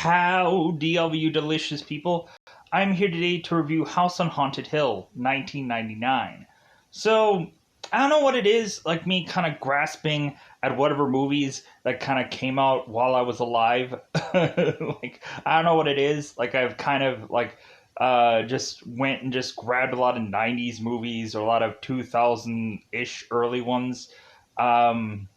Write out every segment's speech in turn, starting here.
Howdy, all of you delicious people. I'm here today to review House on Haunted Hill, 1999. So, I don't know what it is, like me kind of grasping at whatever movies that kind of came out while I was alive. Like, I don't know what it is. Like, I've kind of, just went and just grabbed a lot of 90s movies or a lot of 2000-ish early ones. Um,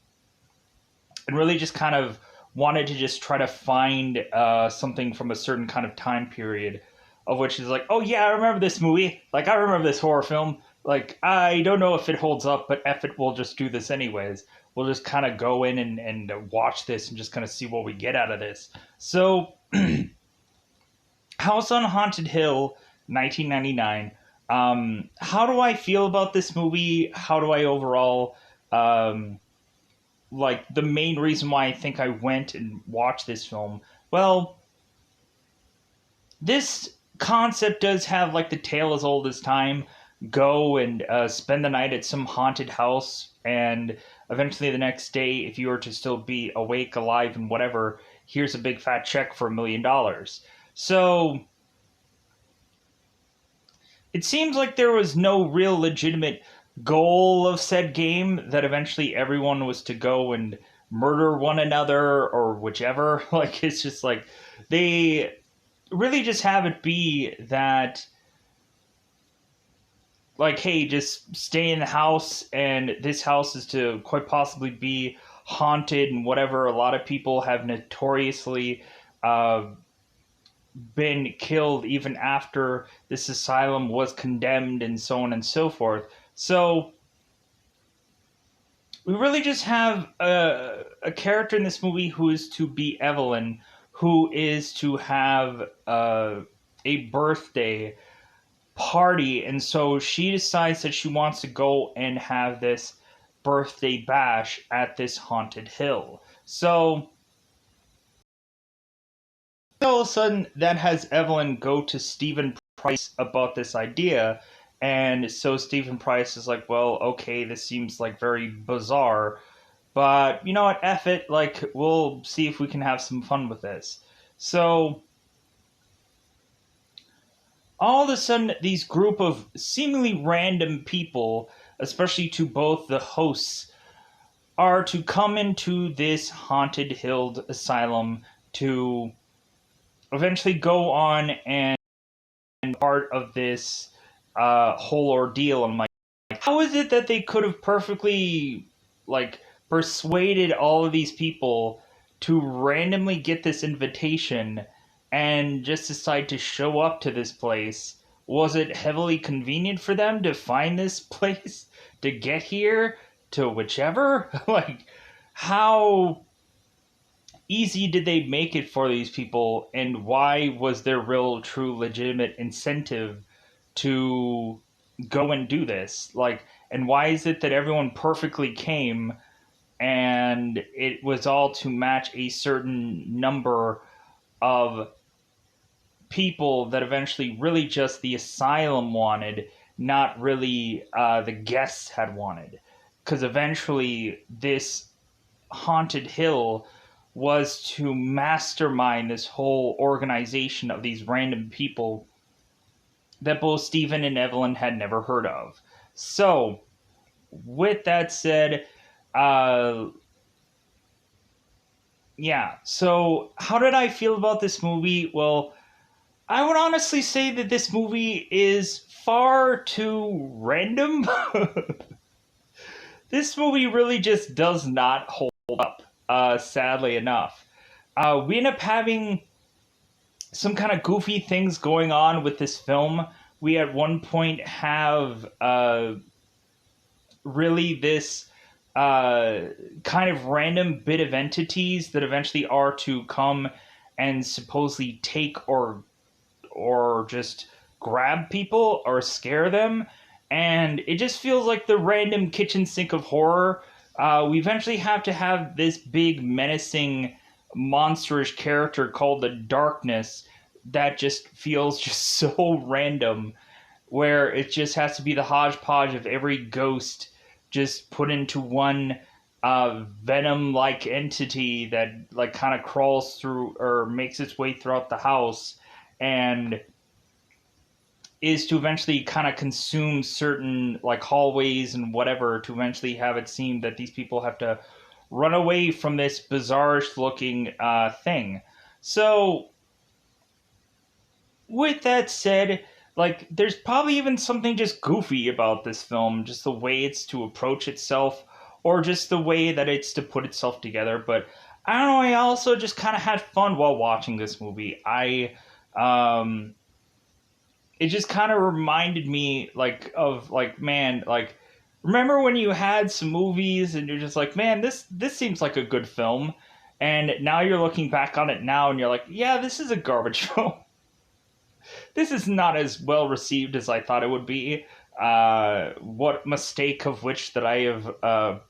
and really just kind of wanted to just try to find something from a certain kind of time period of which is like, oh yeah, I remember this movie. Like, I remember this horror film. Like, I don't know if it holds up, but F it, we'll just do this anyways. We'll just kind of go in and watch this and just kind of see what we get out of this. So, House on Haunted Hill, 1999. How do I feel about this movie? How do I overall like the main reason why I think I went and watched this film? Well, this concept does have like the tale as old as time. Go and spend the night at some haunted house, and eventually the next day, if you were to still be awake, alive, and whatever, here's a big fat check for $1 million. So it seems like there was no real legitimate goal of said game, that eventually everyone was to go and murder one another or whichever. Like, it's just like they really just have it be that, like, hey, just stay in the house, and this house is to quite possibly be haunted and whatever. A lot of people have notoriously uh, been killed even after this asylum was condemned, and so on and so forth. So we really just have a character in this movie who is to be Evelyn, who is to have a birthday party, and so she decides that she wants to go and have this birthday bash at this haunted hill. So all of a sudden, that has Evelyn go to Stephen Price about this idea. And so Stephen Price is like, well, okay, this seems like very bizarre, but you know what, F it, like, we'll see if we can have some fun with this. So all of a sudden, these group of seemingly random people, especially to both the hosts, are to come into this haunted hill asylum to eventually go on and part of this whole ordeal. I'm like, how is it that they could have perfectly, like, persuaded all of these people to randomly get this invitation and just decide to show up to this place? Was it heavily convenient for them to find this place, to get here, to whichever? Like, how easy did they make it for these people, and why was there real, true, legitimate incentive to go and do this? Like, and why is it that everyone perfectly came, and it was all to match a certain number of people that eventually really just the asylum wanted, not really the guests had wanted? Because eventually this haunted hill was to mastermind this whole organization of these random people that both Stephen and Evelyn had never heard of. So, with that said, uh, yeah, so how did I feel about this movie? Well, I would honestly say that this movie is far too random. This movie really just does not hold up, sadly enough. We end up having some kind of goofy things going on with this film. We at one point have really this kind of random bit of entities that eventually are to come and supposedly take or just grab people or scare them. And it just feels like the random kitchen sink of horror. We eventually have to have this big, menacing, monsterish character called the Darkness that just feels just so random, where it just has to be the hodgepodge of every ghost just put into one venom-like entity that like kind of crawls through or makes its way throughout the house and is to eventually kind of consume certain like hallways and whatever to eventually have it seem that these people have to run away from this bizarre-ish looking thing. So with that said, like there's probably even something just goofy about this film, just the way it's to approach itself, or just the way that it's to put itself together. But I don't know. I also just kind of had fun while watching this movie. It just kind of reminded me like of like man like remember when you had some movies and you're just like man this seems like a good film, and now you're looking back on it now and you're like yeah this is a garbage film. This is not as well received as I thought it would be. What mistake of which that I have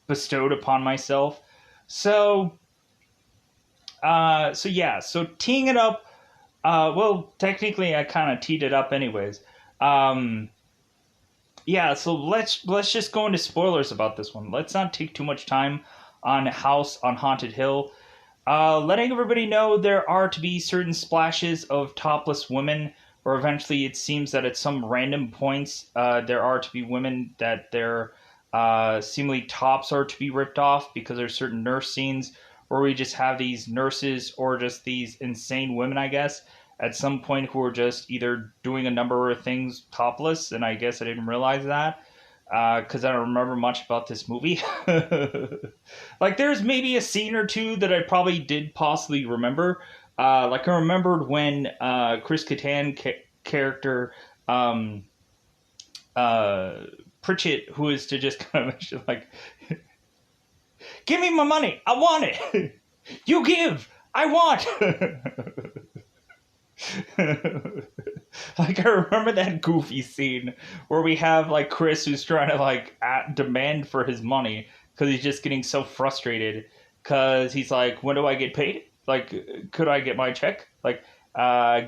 bestowed upon myself. So, so teeing it up. Well, technically, I kind of teed it up, anyways. Yeah, so let's just go into spoilers about this one. Let's not take too much time on House on Haunted Hill. Letting everybody know there are to be certain splashes of topless women, or eventually it seems that at some random points there are to be women that their seemingly tops are to be ripped off because there's certain nurse scenes where we just have these nurses or just these insane women, I guess, at some point who are just either doing a number of things topless, and I guess I didn't realize that because I don't remember much about this movie. Like, there's maybe a scene or two that I probably did possibly remember. Like, I remembered when Chris Kattan character Pritchett, who is to just kind of mention, like, give me my money, I want it. You give, I want. Like, I remember that goofy scene where we have like Chris who's trying to like demand for his money because he's just getting so frustrated because he's like, when do I get paid? Like, could I get my check? Like,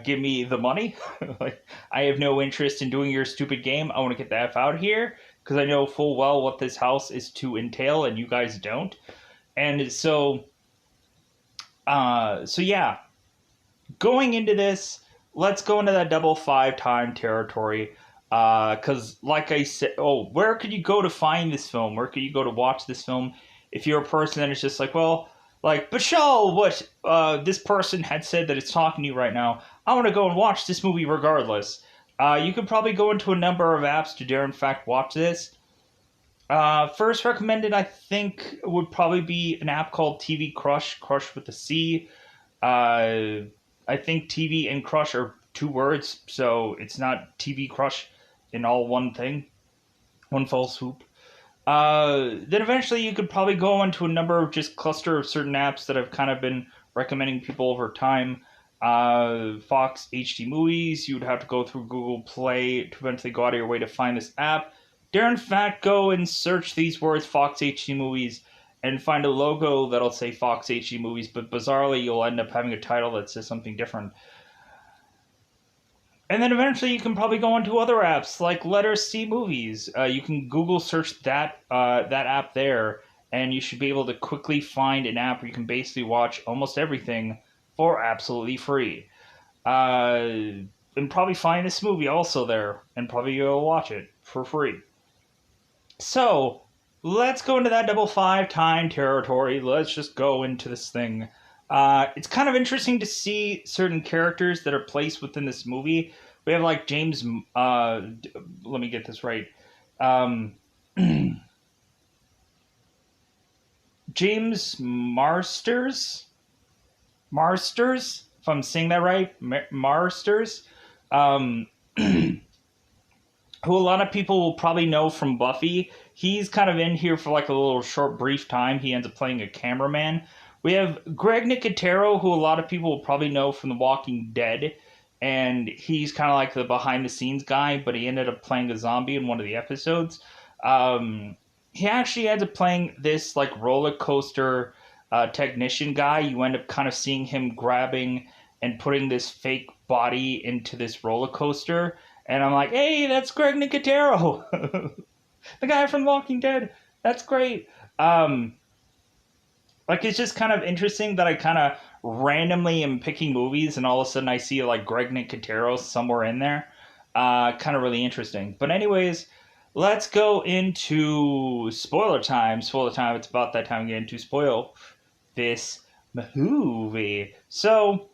give me the money. Like, I have no interest in doing your stupid game. I want to get the F out here because I know full well what this house is to entail and you guys don't. And so yeah, going into this, let's go into that double 5 time territory. Because, like I said, where could you go to find this film? Where could you go to watch this film? If you're a person that is just like, well, like, Bashal, what this person had said that it's talking to you right now, I want to go and watch this movie regardless. You could probably go into a number of apps to dare, in fact, watch this. First recommended, I think, would probably be an app called TV Crush, Crush with a C. I think TV and Crush are 2 words, so it's not TV Crush in all one thing, one fell swoop. Then eventually you could probably go into a number of just cluster of certain apps that I've kind of been recommending people over time. Fox HD Movies, you would have to go through Google Play to eventually go out of your way to find this app. Dare in fact go and search these words, Fox HD Movies, and find a logo that'll say Fox HD Movies, but bizarrely you'll end up having a title that says something different. And then eventually you can probably go into other apps like Letter C Movies. You can Google search that app there, and you should be able to quickly find an app where you can basically watch almost everything for absolutely free. And probably find this movie also there, and probably go watch it for free. So, let's go into that double 5 time territory. Let's just go into this thing. It's kind of interesting to see certain characters that are placed within this movie. We have like James, let me get this right. James Marsters, if I'm saying that right, Marsters, who a lot of people will probably know from Buffy. He's kind of in here for like a little short, brief time. He ends up playing a cameraman. We have Greg Nicotero, who a lot of people will probably know from The Walking Dead, and he's kind of like the behind-the-scenes guy, but he ended up playing a zombie in one of the episodes. He actually ends up playing this like roller coaster technician guy. You end up kind of seeing him grabbing and putting this fake body into this roller coaster. And I'm like, hey, that's Greg Nicotero. The guy from The Walking Dead. That's great. like, it's just kind of interesting that I kind of randomly am picking movies and all of a sudden I see like Greg Nicotero somewhere in there. Kind of really interesting. But anyways, let's go into spoiler time. Spoiler time. It's about that time again to spoil this movie. So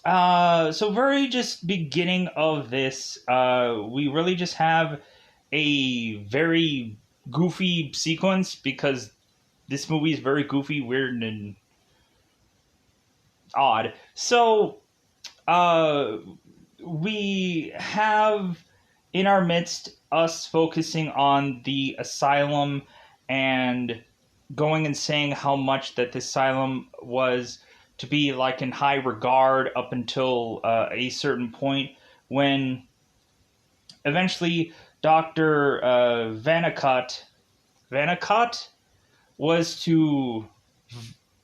very just beginning of this, we really just have a very goofy sequence because this movie is very goofy, weird, and odd. So, uh, we have in our midst us focusing on the asylum and going and saying how much that the asylum was to be like in high regard up until a certain point when eventually Dr. Vanacott was to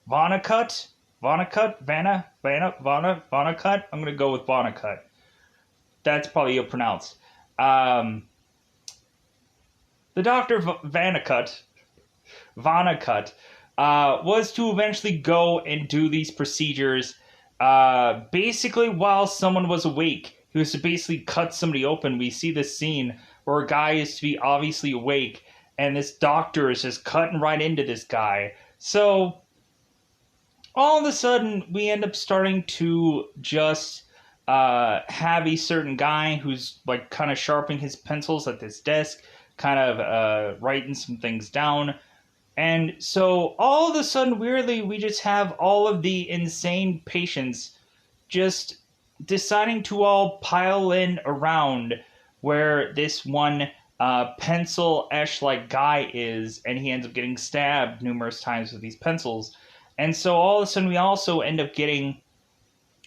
Vonnegut. I'm gonna go with Vonnegut. That's probably pronounced. Um, the Doctor Vonnegut, was to eventually go and do these procedures, basically while someone was awake. He was to basically cut somebody open. We see this scene where a guy is to be obviously awake, and this doctor is just cutting right into this guy. So all of a sudden, we end up starting to just have a certain guy who's like kind of sharpening his pencils at this desk, kind of writing some things down. And so all of a sudden, weirdly, we just have all of the insane patients just deciding to all pile in around where this one pencil-esh like guy is, and he ends up getting stabbed numerous times with these pencils. And so all of a sudden we also end up getting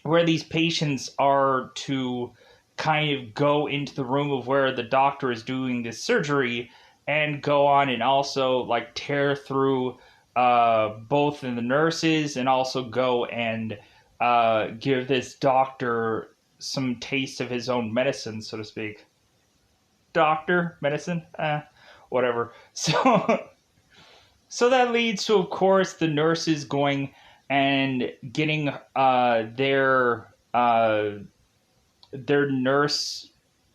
where these patients are to kind of go into the room of where the doctor is doing this surgery and go on and also like tear through both in the nurses and also go and give this doctor some taste of his own medicine, so to speak. Doctor, medicine, whatever. So that leads to, of course, the nurses going and getting their nurse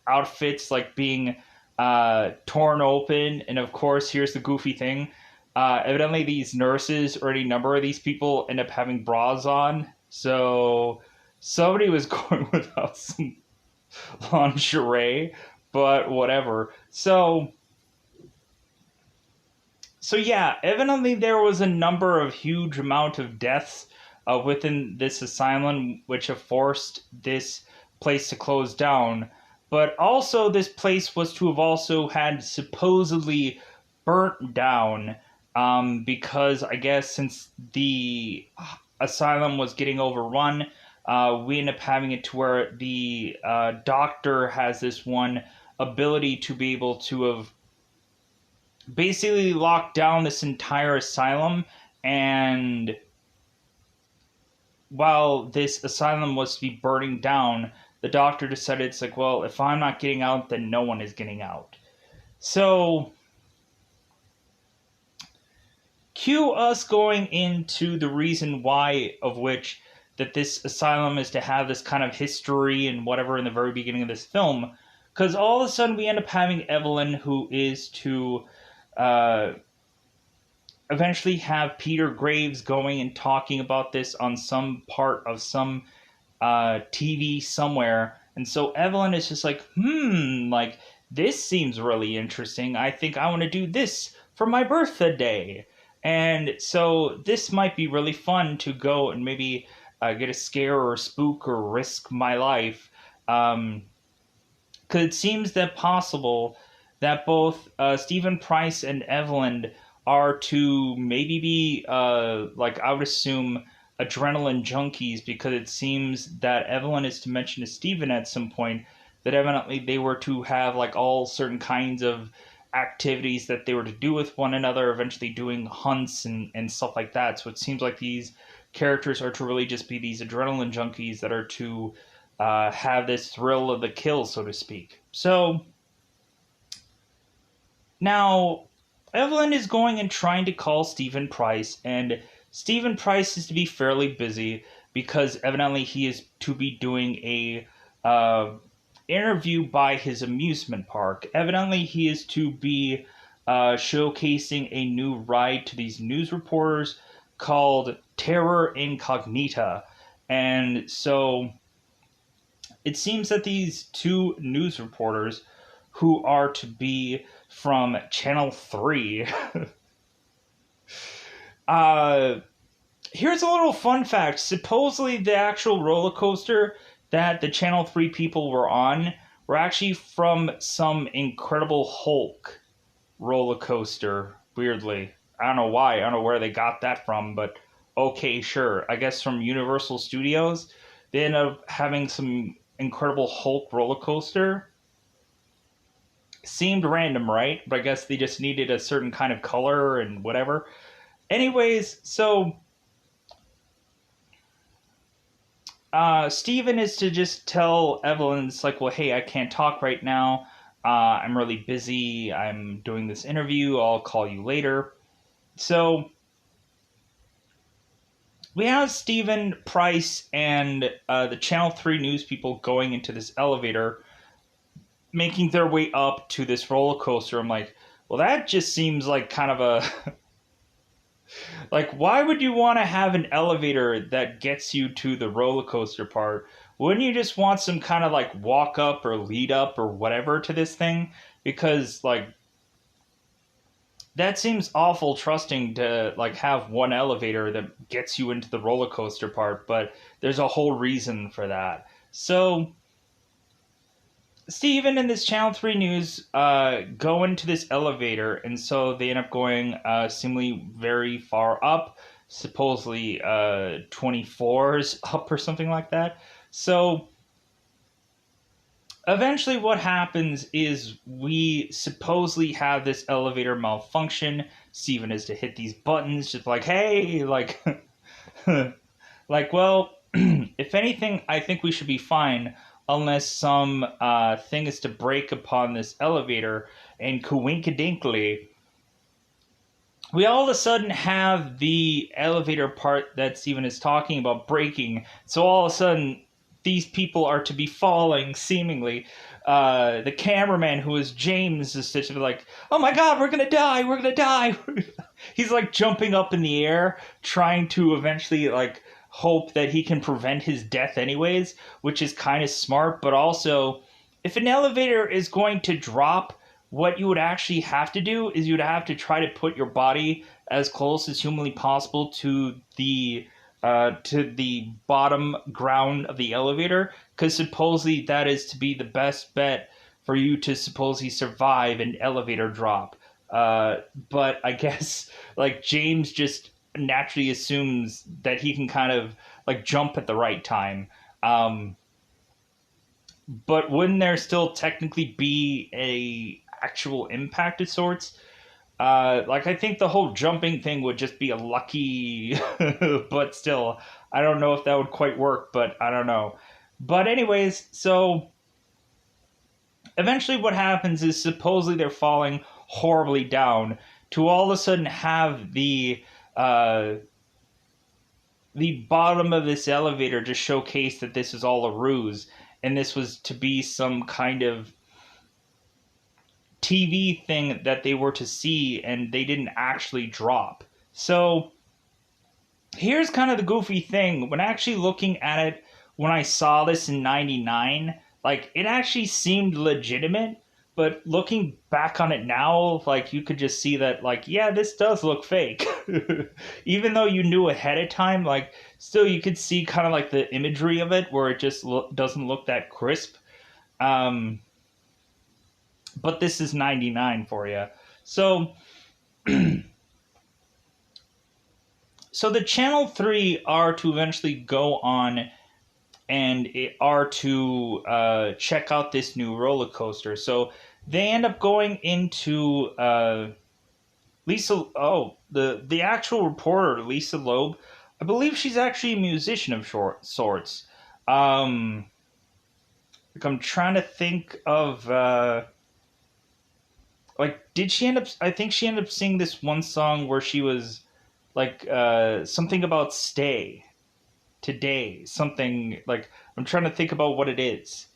outfits like being torn open, and of course, here's the goofy thing. Evidently, these nurses, or any number of these people, end up having bras on. So somebody was going without some lingerie, but whatever. So yeah, evidently there was a number of huge amount of deaths within this asylum, which have forced this place to close down. But also, this place was to have also had supposedly burnt down because I guess since the asylum was getting overrun, we end up having it to where the doctor has this one ability to be able to have basically locked down this entire asylum, and while this asylum was to be burning down, the doctor decided it's like, well, if I'm not getting out, then no one is getting out. So cue us going into the reason why of which that this asylum is to have this kind of history and whatever in the very beginning of this film, because all of a sudden we end up having Evelyn, who is to eventually have Peter Graves going and talking about this on some part of some TV somewhere. And so Evelyn is just like, like, this seems really interesting. I think I want to do this for my birthday. And so this might be really fun to go and maybe get a scare or a spook or risk my life. Because it seems that possible that both Stephen Price and Evelyn are to maybe be, like I would assume, adrenaline junkies, because it seems that Evelyn is to mention to Stephen at some point that evidently they were to have like all certain kinds of activities that they were to do with one another, eventually doing hunts and stuff like that. So it seems like these characters are to really just be these adrenaline junkies that are to have this thrill of the kill, so to speak. So now, Evelyn is going and trying to call Stephen Price, and Stephen Price is to be fairly busy because evidently he is to be doing a interview by his amusement park. Evidently, he is to be showcasing a new ride to these news reporters called Terror Incognita. And so it seems that these two news reporters, who are to be from Channel 3, here's a little fun fact. Supposedly, the actual roller coaster that the Channel 3 people were on were actually from some Incredible Hulk roller coaster, weirdly. I don't know why. I don't know where they got that from, but okay, sure. I guess from Universal Studios, they ended up having some Incredible Hulk roller coaster. Seemed random, right? But I guess they just needed a certain kind of color and whatever. Anyways, so Steven is to just tell Evelyn, it's like, well, hey, I can't talk right now. I'm really busy. I'm doing this interview. I'll call you later. So we have Stephen Price and the Channel 3 news people going into this elevator, making their way up to this roller coaster. I'm like, well, that just seems like kind of a... like, why would you want to have an elevator that gets you to the roller coaster part? Wouldn't you just want some kind of, like, walk up or lead up or whatever to this thing? Because, like, that seems awful trusting to, like, have one elevator that gets you into the roller coaster part, but there's a whole reason for that. So Steven and this Channel 3 News go into this elevator, and so they end up going seemingly very far up, supposedly 20 floors up or something like that. So eventually what happens is we supposedly have this elevator malfunction. Steven is to hit these buttons, just like, hey, like, like, well, if anything, I think we should be fine. Unless some thing is to break upon this elevator, and coinkadinkly, we all of a sudden have the elevator part that Steven is talking about breaking. So all of a sudden, these people are to be falling, seemingly. The cameraman, who is James, is such like, oh my god, we're gonna die, we're gonna die. He's like jumping up in the air, trying to eventually like hope that he can prevent his death anyways, which is kind of smart. But also, if an elevator is going to drop, what you would actually have to do is you'd have to try to put your body as close as humanly possible to the bottom ground of the elevator, because supposedly that is to be the best bet for you to supposedly survive an elevator drop. But I guess like James just naturally assumes that he can kind of like jump at the right time. But wouldn't there still technically be a actual impact of sorts? Like, I think the whole jumping thing would just be a lucky, but still, I don't know if that would quite work, but I don't know. But anyways, so eventually what happens is supposedly they're falling horribly down to all of a sudden have the bottom of this elevator just showcase that this is all a ruse, and this was to be some kind of TV thing that they were to see, and they didn't actually drop. So here's kind of the goofy thing. When actually looking at it, when I saw this in 99, like, it actually seemed legitimate. But looking back on it now, like, you could just see that, like, yeah, this does look fake. Even though you knew ahead of time, like, still you could see kind of like the imagery of it where it just doesn't look that crisp. But this is 99 for you. So, so the Channel 3 are to eventually go on and are to check out this new roller coaster. So they end up going into Lisa. Oh, the actual reporter, Lisa Loeb. I believe she's actually a musician of sorts. Like, I'm trying to think of like, did she end up? I think she ended up singing this one song where she was like something about stay today, something like, I'm trying to think about what it is.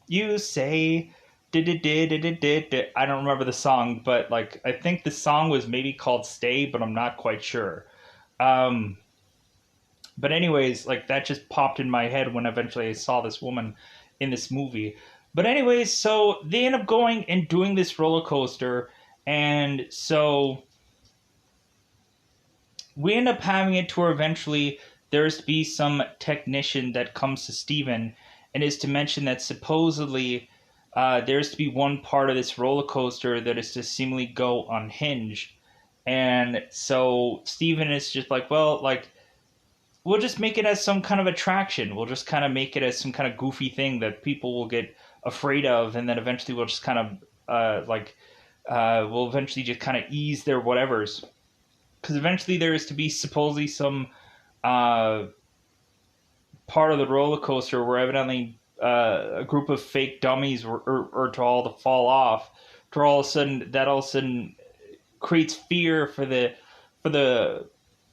You say did. I don't remember the song, but like I think the song was maybe called Stay, but I'm not quite sure. Um, but anyways, like that just popped in my head when eventually I saw this woman in this movie. But anyways, so they end up going and doing this roller coaster, and so we end up having it to where eventually there's to be some technician that comes to Steven and is to mention that supposedly there's to be one part of this roller coaster that is to seemingly go unhinged. And so Steven is just like, well, like, we'll just make it as some kind of attraction. We'll just kind of make it as some kind of goofy thing that people will get afraid of. And then eventually we'll just kind of, we'll eventually just kind of ease their whatevers, because eventually there is to be supposedly some uh, part of the roller coaster where evidently a group of fake dummies were to all to fall off, to all of a sudden creates fear for the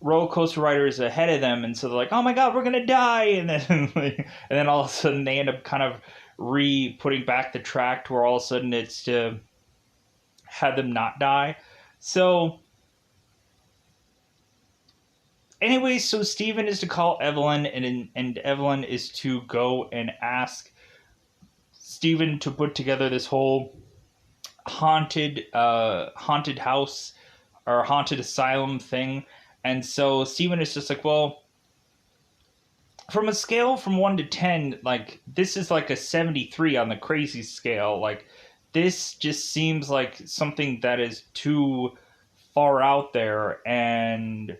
roller coaster riders ahead of them, and so they're like, "Oh my god, we're gonna die!" And then and then all of a sudden they end up kind of putting back the track to where all of a sudden it's to have them not die. So anyway, so Steven is to call Evelyn, and Evelyn is to go and ask Steven to put together this whole haunted house or haunted asylum thing. And so Steven is just like, well, from a scale from 1 to 10, like, this is like a 73 on the crazy scale. Like, this just seems like something that is too far out there. And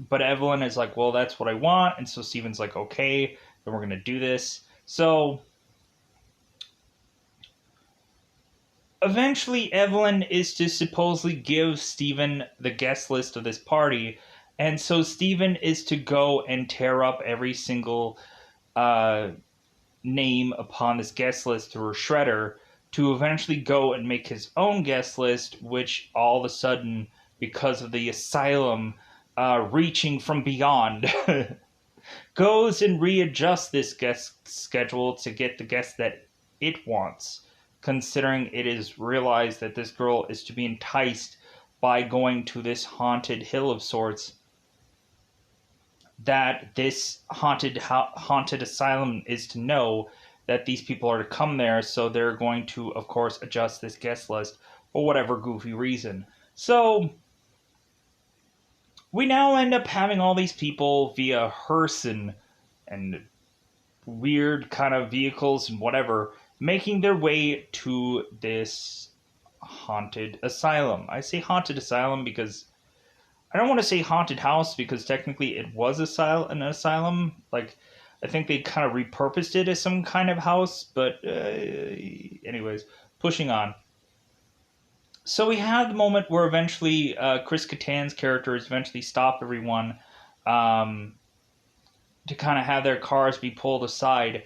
but Evelyn is like, well, that's what I want. And so Steven's like, okay, then we're going to do this. So eventually Evelyn is to supposedly give Steven the guest list of this party. And so Steven is to go and tear up every single name upon this guest list through a shredder to eventually go and make his own guest list, which all of a sudden, because of the asylum reaching from beyond, goes and readjusts this guest schedule to get the guest that it wants, considering it is realized that this girl is to be enticed by going to this haunted hill of sorts, that this haunted asylum is to know that these people are to come there, so they're going to, of course, adjust this guest list for whatever goofy reason. So we now end up having all these people via hearse and weird kind of vehicles and whatever making their way to this haunted asylum. I say haunted asylum because I don't want to say haunted house, because technically it was an asylum. Like, I think they kind of repurposed it as some kind of house, but anyways, pushing on. So we have the moment where eventually Chris Kattan's characters eventually stop everyone to kind of have their cars be pulled aside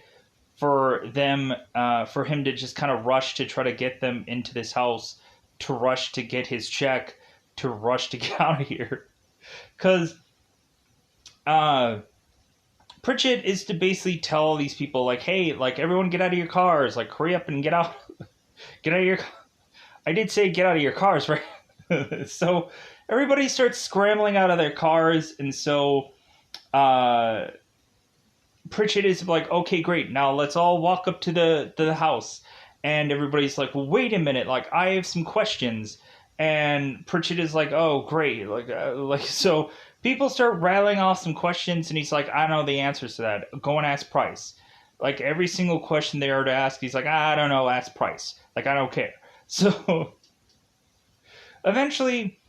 for them, for him to just kind of rush to try to get them into this house, to rush to get his check, to rush to get out of here. Because Pritchett is to basically tell all these people, like, hey, like, everyone get out of your cars, like, hurry up and get out. Get out of your... I did say get out of your cars, right? So everybody starts scrambling out of their cars, and so Pritchett is like, okay, great, now let's all walk up to the house. And everybody's like, well, wait a minute, like, I have some questions. And Pritchett is like, oh, great. Like, so people start rattling off some questions, and he's like, I don't know the answers to that. Go and ask Price. Like, every single question they are to ask, he's like, I don't know, ask Price. Like, I don't care. So eventually,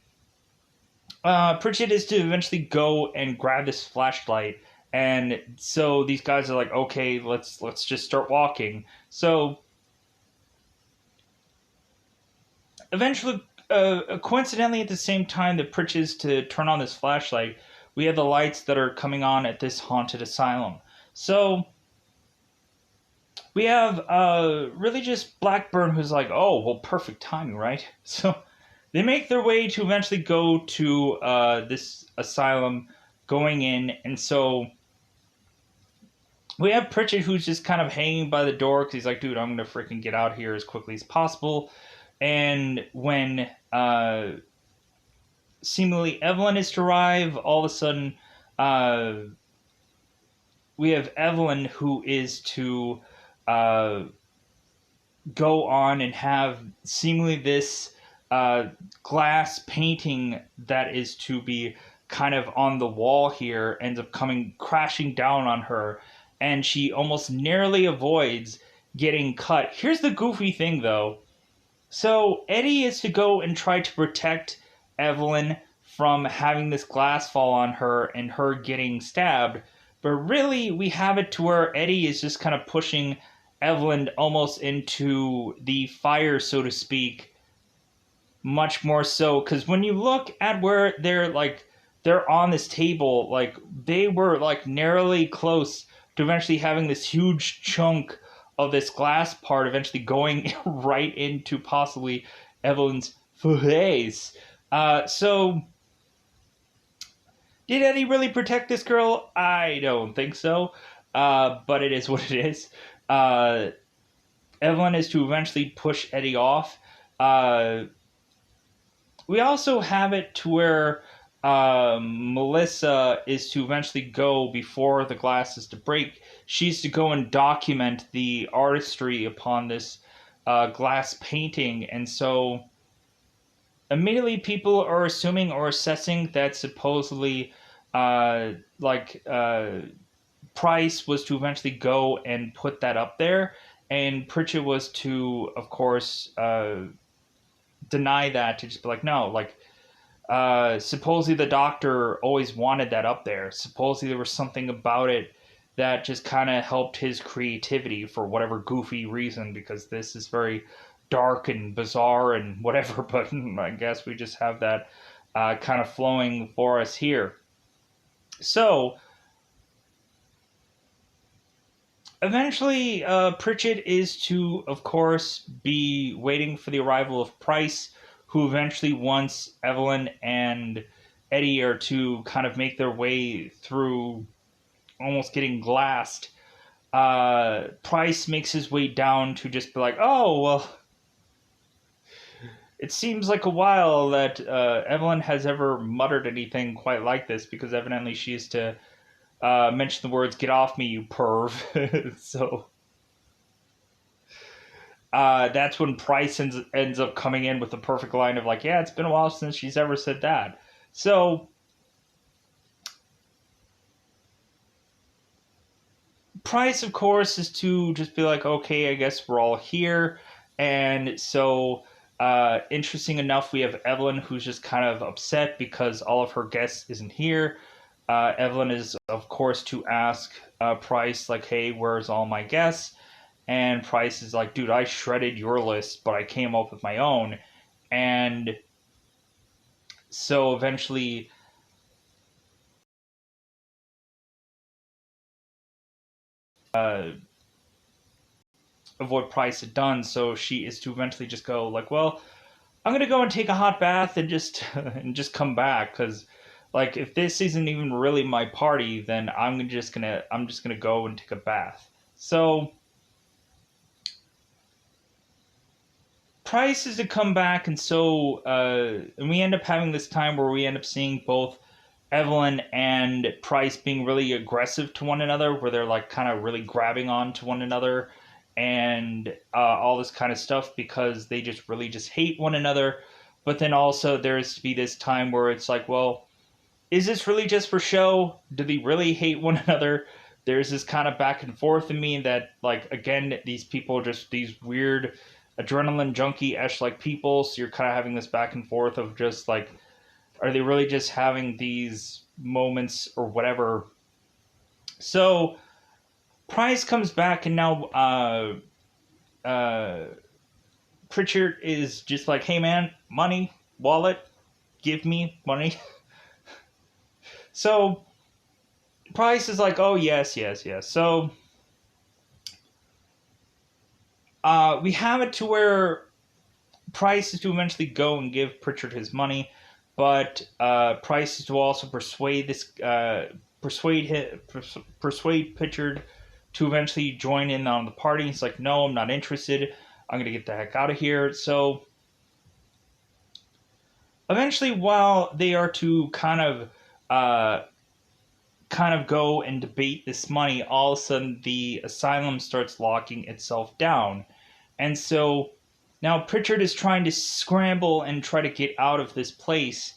Pritchett is to eventually go and grab this flashlight. And so these guys are like, okay, let's just start walking. So eventually, coincidentally, at the same time that Pritchett's to turn on this flashlight, we have the lights that are coming on at this haunted asylum. So we have really just Blackburn, who's like, oh, well, perfect timing, right? So they make their way to eventually go to this asylum, going in, and so we have Pritchett, who's just kind of hanging by the door because he's like, dude, I'm gonna freaking get out here as quickly as possible. And when seemingly Evelyn is to arrive, all of a sudden uh, we have Evelyn, who is to uh, go on and have seemingly this uh, glass painting that is to be kind of on the wall here ends up coming crashing down on her, and she almost narrowly avoids getting cut. Here's the goofy thing, though. So Eddie is to go and try to protect Evelyn from having this glass fall on her and her getting stabbed, but really we have it to where Eddie is just kind of pushing Evelyn almost into the fire, so to speak, much more so because when you look at where they're on this table, like they were like narrowly close to eventually having this huge chunk of this glass part eventually going right into possibly Evelyn's face. So did Eddie really protect this girl? I don't think so. But it is what it is. Evelyn is to eventually push Eddie off. We also have it to where Melissa is to eventually go before the glass is to break. She's to go and document the artistry upon this glass painting. And so immediately people are assuming or assessing that supposedly uh, like Price was to eventually go and put that up there, and Pritchett was to, of course, deny that, to just be like, no, like supposedly the doctor always wanted that up there. Supposedly there was something about it that just kind of helped his creativity for whatever goofy reason, because this is very dark and bizarre and whatever. But I guess we just have that kind of flowing for us here. So eventually, Pritchett is to, of course, be waiting for the arrival of Price, who eventually, once Evelyn and Eddie are to kind of make their way through almost getting glassed, Price makes his way down to just be like, oh, well, it seems like a while that Evelyn has ever muttered anything quite like this, because evidently she is to mention the words, get off me, you perv. So that's when Price ends up coming in with the perfect line of like, yeah, it's been a while since she's ever said that. So Price, of course, is to just be like, okay, I guess we're all here. And so, interesting enough, we have Evelyn, who's just kind of upset because all of her guests isn't here. Evelyn is, of course, to ask Price, like, hey, where's all my guests? And Price is like, dude, I shredded your list, but I came up with my own. And so eventually, of what Price had done, so she is to eventually just go like, well, I'm gonna go and take a hot bath and just and just come back, because like if this isn't even really my party, then I'm just gonna go and take a bath. So Price is to come back, and so and we end up having this time where we end up seeing both Evelyn and Price being really aggressive to one another, where they're like kind of really grabbing on to one another and all this kind of stuff, because they just really just hate one another. But then also there's to be this time where it's like, well, is this really just for show? Do they really hate one another? There's this kind of back and forth in me that, like, again, these people are just these weird adrenaline junkie-esh like people. So you're kind of having this back and forth of just like, are they really just having these moments or whatever? So Price comes back, and now Pritchard is just like, hey man, money, wallet, give me money. So Price is like, oh yes, yes, yes. So we have it to where Price is to eventually go and give Pritchard his money, but Price is to also persuade Pritchard to eventually join in on the party. He's like, no, I'm not interested. I'm gonna get the heck out of here. So eventually, while they are to kind of go and debate this money, all of a sudden the asylum starts locking itself down, and so now Pritchard is trying to scramble and try to get out of this place,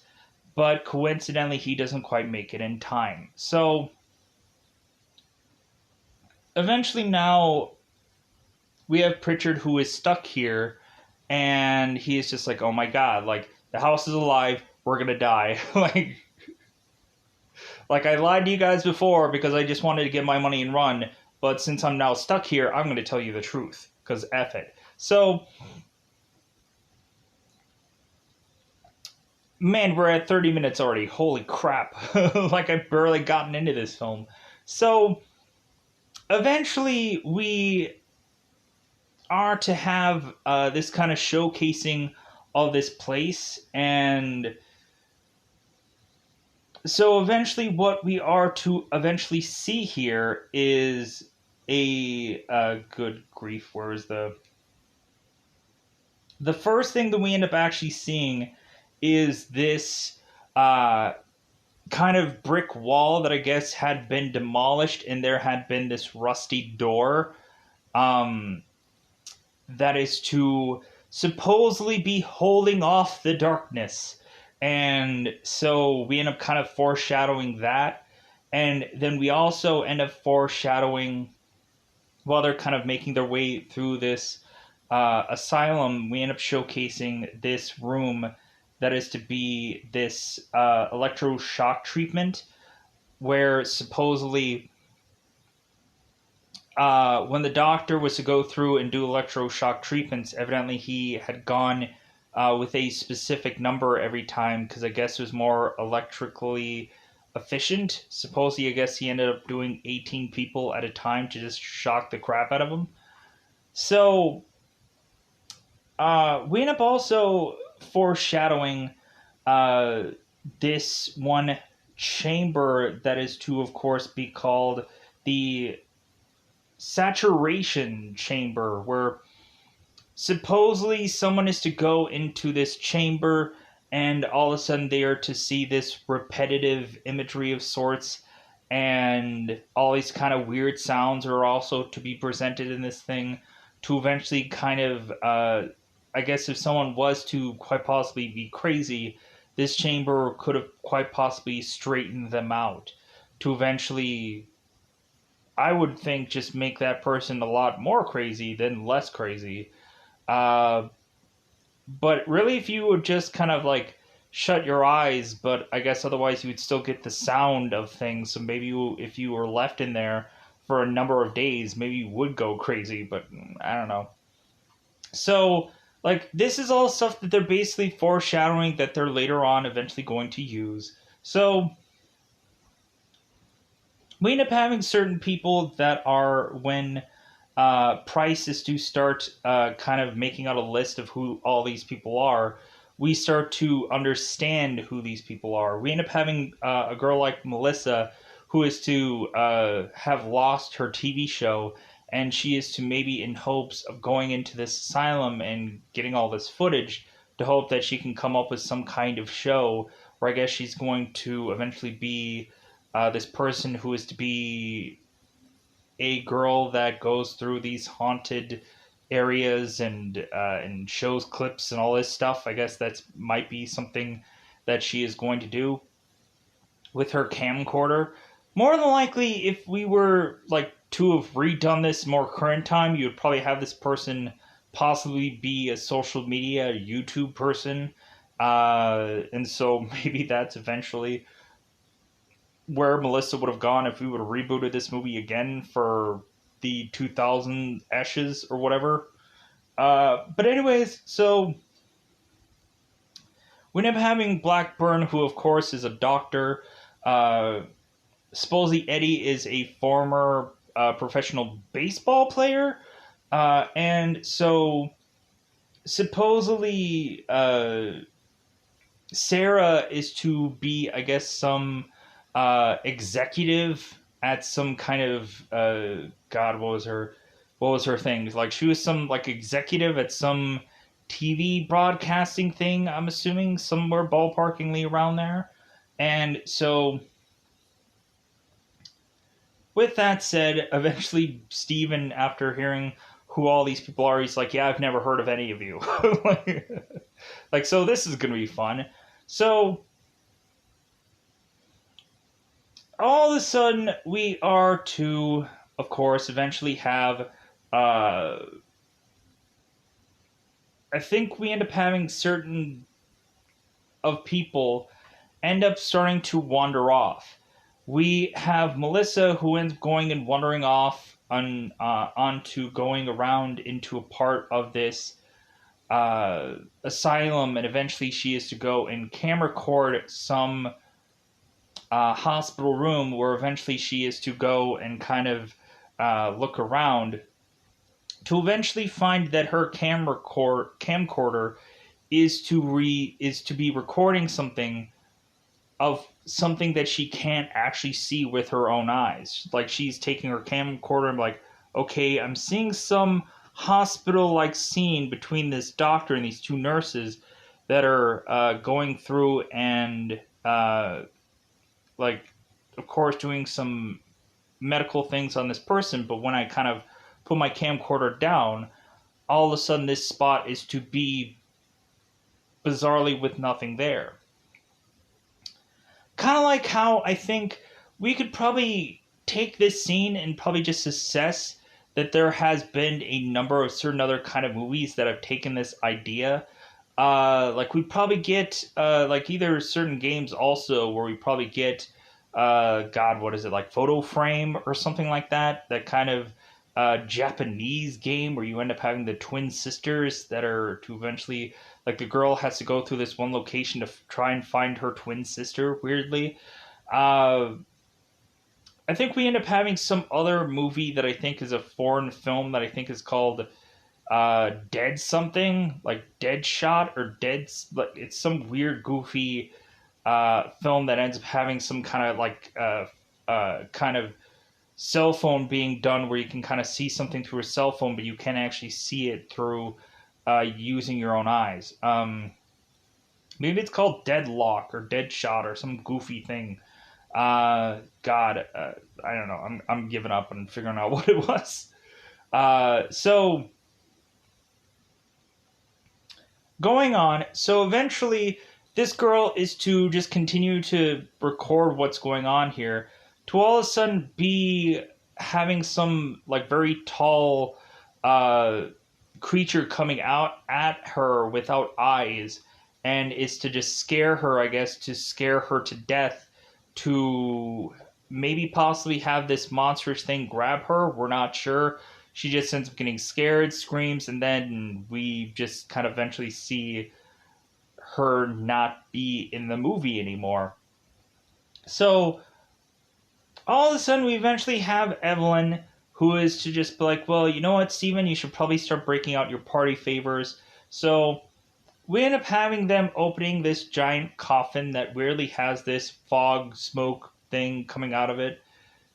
but coincidentally he doesn't quite make it in time. So eventually now we have Pritchard who is stuck here, and he is just like, oh my god, like, the house is alive, we're gonna die. Like I lied to you guys before because I just wanted to get my money and run, but since I'm now stuck here, I'm gonna tell you the truth, because F it. So, man, we're at 30 minutes already. Holy crap. Like, I've barely gotten into this film. So, eventually, we are to have this kind of showcasing of this place, and so eventually what we are to eventually see here is good grief, where is the first thing that we end up actually seeing is this kind of brick wall that I guess had been demolished, and there had been this rusty door that is to supposedly be holding off the darkness. And so we end up kind of foreshadowing that. And then we also end up foreshadowing, while they're kind of making their way through this asylum, we end up showcasing this room that is to be this electroshock treatment, where supposedly when the doctor was to go through and do electroshock treatments, evidently he had gone with a specific number every time, because I guess it was more electrically efficient. Supposedly, I guess he ended up doing 18 people at a time to just shock the crap out of them. So, we end up also foreshadowing this one chamber that is to, of course, be called the saturation chamber, where supposedly someone is to go into this chamber and all of a sudden they are to see this repetitive imagery of sorts, and all these kind of weird sounds are also to be presented in this thing, to eventually kind of I guess if someone was to quite possibly be crazy, this chamber could have quite possibly straightened them out, to eventually, I would think, just make that person a lot more crazy than less crazy. But really, if you would just kind of like shut your eyes, but I guess otherwise you would still get the sound of things. So maybe if you were left in there for a number of days, maybe you would go crazy, but I don't know. So, like, this is all stuff that they're basically foreshadowing that they're later on eventually going to use. So, we end up having certain people that are, when Price is to start kind of making out a list of who all these people are, we start to understand who these people are. We end up having a girl like Melissa, who is to have lost her TV show, and she is to maybe in hopes of going into this asylum and getting all this footage to hope that she can come up with some kind of show where I guess she's going to eventually be this person who is to be a girl that goes through these haunted areas and shows clips and all this stuff. I guess that's might be something that she is going to do with her camcorder. More than likely, if we were like to have redone this more current time, you would probably have this person possibly be a social media YouTube person, and so maybe that's eventually where Melissa would have gone if we would have rebooted this movie again for the 2000 Ashes or whatever. But anyways, so we end up having Blackburn, who of course is a doctor. Supposedly Eddie is a former professional baseball player. And so supposedly Sarah is to be, I guess, some executive at some kind of God, what was her thing? Like she was some like executive at some TV broadcasting thing. I'm assuming somewhere ballparkingly around there. And so, with that said, eventually Steven, after hearing who all these people are, he's like, "Yeah, I've never heard of any of you." like, so this is gonna be fun. So all of a sudden we are to, of course, eventually have uh I think we end up having certain of people end up starting to wander off. We have Melissa who ends up going and wandering off onto going around into a part of this asylum, and eventually she is to go and camera record some hospital room where eventually she is to go and kind of look around to eventually find that her camcorder is to be recording something of something that she can't actually see with her own eyes. Like she's taking her camcorder and like, okay, I'm seeing some hospital like scene between this doctor and these two nurses that are going through and like, of course, doing some medical things on this person. But when I kind of put my camcorder down, all of a sudden this spot is to be bizarrely with nothing there. Kind of like how I think we could probably take this scene and probably just assess that there has been a number of certain other kind of movies that have taken this idea. Like we probably get like either certain games also where we probably get God, what is it, like Photo Frame or something like that? That kind of Japanese game where you end up having the twin sisters that are to eventually, like the girl has to go through this one location to try and find her twin sister. Weirdly, uh, I think we end up having some other movie that I think is a foreign film that I think is called Dead something, like Dead Shot or Dead. Like it's some weird goofy film that ends up having some kind of like kind of cell phone being done where you can kind of see something through a cell phone, but you can't actually see it through using your own eyes. Maybe it's called Deadlock or Dead Shot or some goofy thing. God, I don't know. I'm giving up and figuring out what it was. So going on. So eventually, this girl is to just continue to record what's going on here, to all of a sudden be having some like very tall uh, creature coming out at her without eyes, and is to just scare her, I guess, to scare her to death, to maybe possibly have this monstrous thing grab her. We're not sure. She just ends up getting scared, screams, and then we just kind of eventually see her not be in the movie anymore. So all of a sudden, we eventually have Evelyn, who is to just be like, well, you know what, Steven, you should probably start breaking out your party favors. So we end up having them opening this giant coffin that weirdly has this fog smoke thing coming out of it.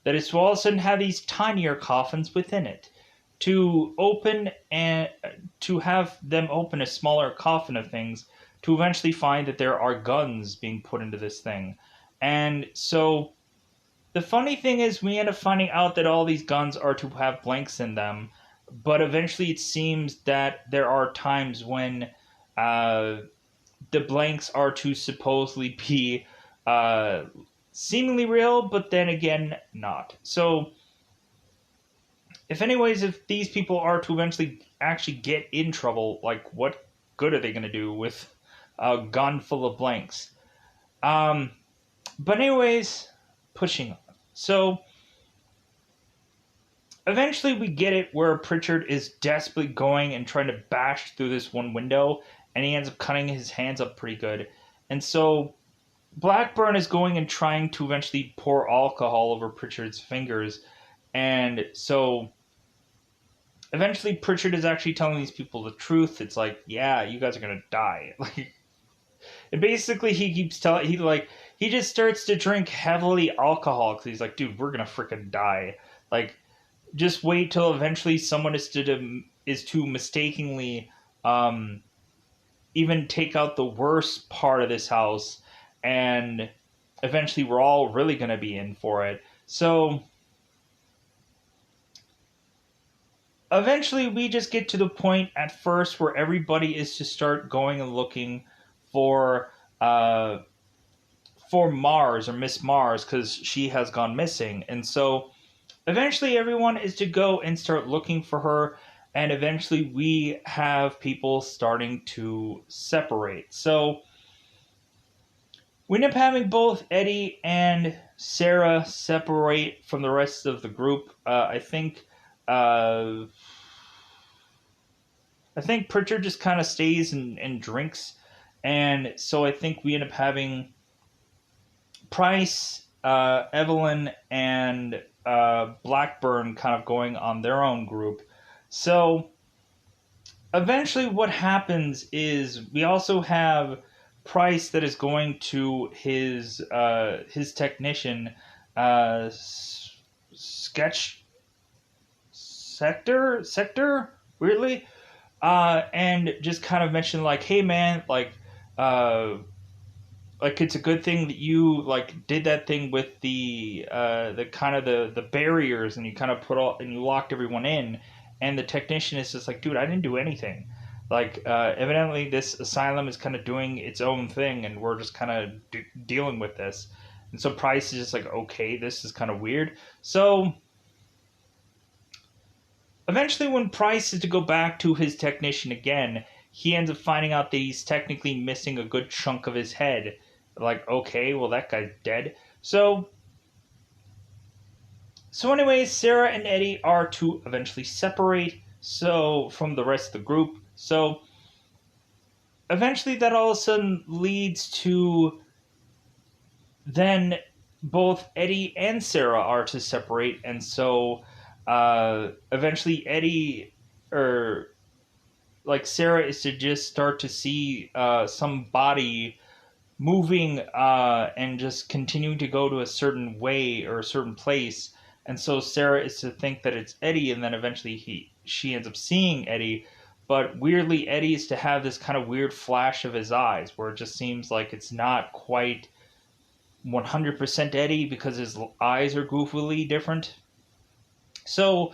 That is to all of a sudden have these tinier coffins within it. To open and to have them open a smaller coffin of things, to eventually find that there are guns being put into this thing. And so the funny thing is, we end up finding out that all these guns are to have blanks in them, but eventually it seems that there are times when uh, the blanks are to supposedly be uh, seemingly real, but then again, not. So, if these people are to eventually actually get in trouble, like what good are they going to do with a gun full of blanks? Um, but anyways, pushing on. So eventually we get it where Pritchard is desperately going and trying to bash through this one window, and he ends up cutting his hands up pretty good. And so Blackburn is going and trying to eventually pour alcohol over Pritchard's fingers, and so eventually Pritchard is actually telling these people the truth. It's like, yeah, you guys are gonna die. Like, and basically he keeps telling he just starts to drink heavily alcohol because he's like, dude, we're gonna freaking die. Like, just wait till eventually someone is to mistakenly um, even take out the worst part of this house, and eventually we're all really gonna be in for it. So eventually we just get to the point at first where everybody is to start going and looking for uh for Mars or Miss Mars because she has gone missing. And so eventually everyone is to go and start looking for her, and eventually we have people starting to separate. So we end up having both Eddie and Sarah separate from the rest of the group. Uh, I think Pritchard just kind of stays and drinks, and so I think we end up having Price, Evelyn, and Blackburn kind of going on their own group. So eventually, what happens is we also have Price that is going to his technician, sketch sector weirdly, and just kind of mention like, hey man, uh, like it's a good thing that you like did that thing with the kind of the barriers, and you kind of put all and you locked everyone in, and the technician is just like, dude, I didn't do anything. Like, evidently this asylum is kind of doing its own thing, and we're just kind of dealing with this. And so Price is just like, okay, this is kind of weird. So eventually when Price is to go back to his technician again, he ends up finding out that he's technically missing a good chunk of his head. Like, okay, well, that guy's dead. So anyways, Sarah and Eddie are to eventually separate from the rest of the group. So eventually that all of a sudden leads to then both Eddie and Sarah are to separate, and so eventually Eddie or like Sarah is to just start to see some body moving and just continuing to go to a certain way or a certain place. And so Sarah is to think that it's Eddie, and then eventually she ends up seeing Eddie. But weirdly, Eddie is to have this kind of weird flash of his eyes where it just seems like it's not quite 100% Eddie because his eyes are goofily different. So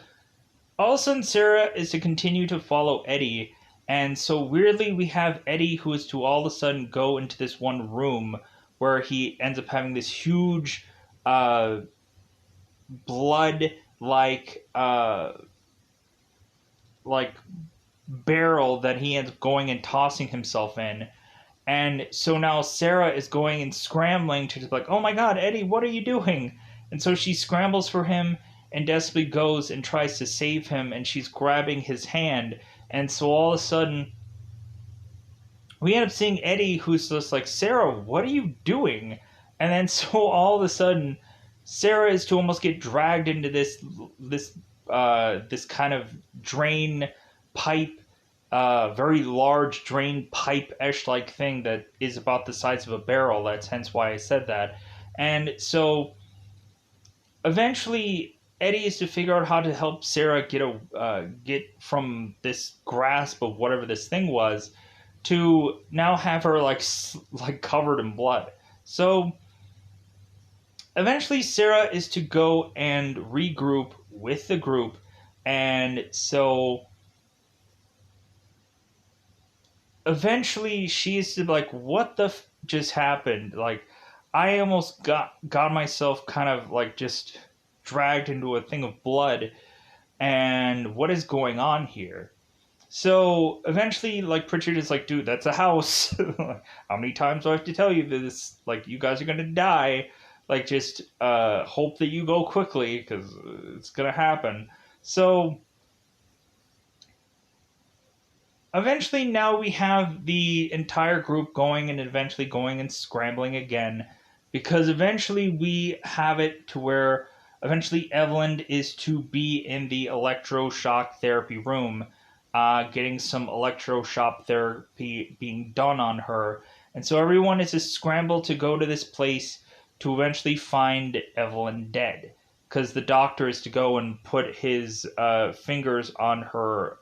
all of a sudden, Sarah is to continue to follow Eddie, and so weirdly, we have Eddie who is to all of a sudden go into this one room where he ends up having this huge uh, blood like barrel that he ends up going and tossing himself in. And so now Sarah is going and scrambling to just like, oh my god, Eddie, what are you doing? And so she scrambles for him and desperately goes and tries to save him, and she's grabbing his hand. And so all of a sudden, we end up seeing Eddie, who's just like, Sarah, what are you doing? And then so all of a sudden, Sarah is to almost get dragged into this kind of drain pipe, very large drain pipe-ish like thing that is about the size of a barrel. That's hence why I said that. And so eventually Eddie is to figure out how to help Sarah get from this grasp of whatever this thing was to now have her like covered in blood. So eventually Sarah is to go and regroup with the group, and so eventually she is to be like, what the just happened? Like, I almost got myself kind of like just dragged into a thing of blood, and what is going on here? So eventually, like, Pritchard is like, dude, that's a house. How many times do I have to tell you this? Like, you guys are gonna die. Like, just hope that you go quickly, because it's gonna happen. So eventually now we have the entire group going and eventually going and scrambling again, because eventually we have it to where eventually Evelyn is to be in the electroshock therapy room, getting some electroshock therapy being done on her. And so everyone is a scramble to go to this place to eventually find Evelyn dead. Because the doctor is to go and put his fingers on her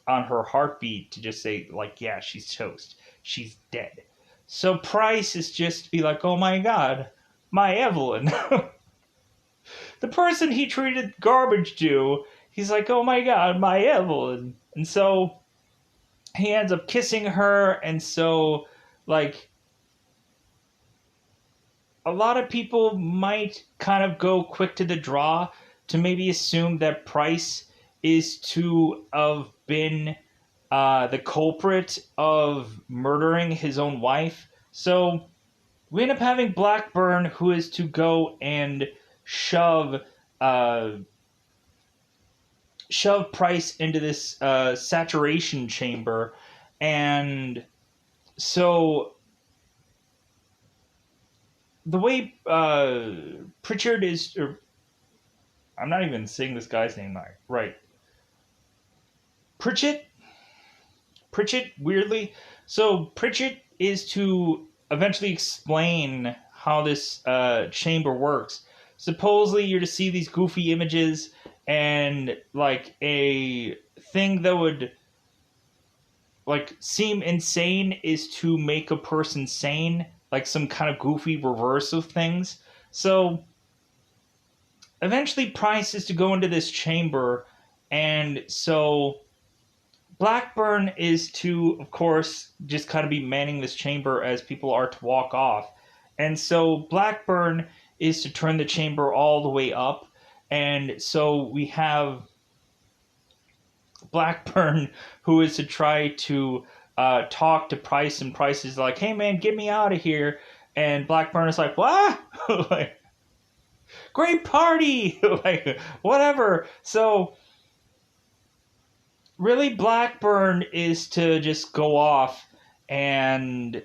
heartbeat to just say, like, yeah, she's toast. She's dead. So Price is just to be like, oh my god, my Evelyn. The person he treated garbage to, he's like, oh my god, my Evelyn. And so he ends up kissing her, and so, like, a lot of people might kind of go quick to the draw to maybe assume that Price is to have been the culprit of murdering his own wife. So we end up having Blackburn, who is to go and shove uh, shove Price into this saturation chamber, and so the way Pritchard is, or I'm not even saying this guy's name right. Pritchett, weirdly. So Pritchett is to eventually explain how this chamber works. Supposedly, you're to see these goofy images, and like a thing that would like seem insane is to make a person sane, like some kind of goofy reverse of things. So eventually, Price is to go into this chamber, and so Blackburn is to, of course, just kind of be manning this chamber as people are to walk off. And so Blackburn is to turn the chamber all the way up. And so we have Blackburn, who is to try to talk to Price, and Price is like, hey man, get me out of here. And Blackburn is like, what? Like, great party! Like, whatever. So really, Blackburn is to just go off and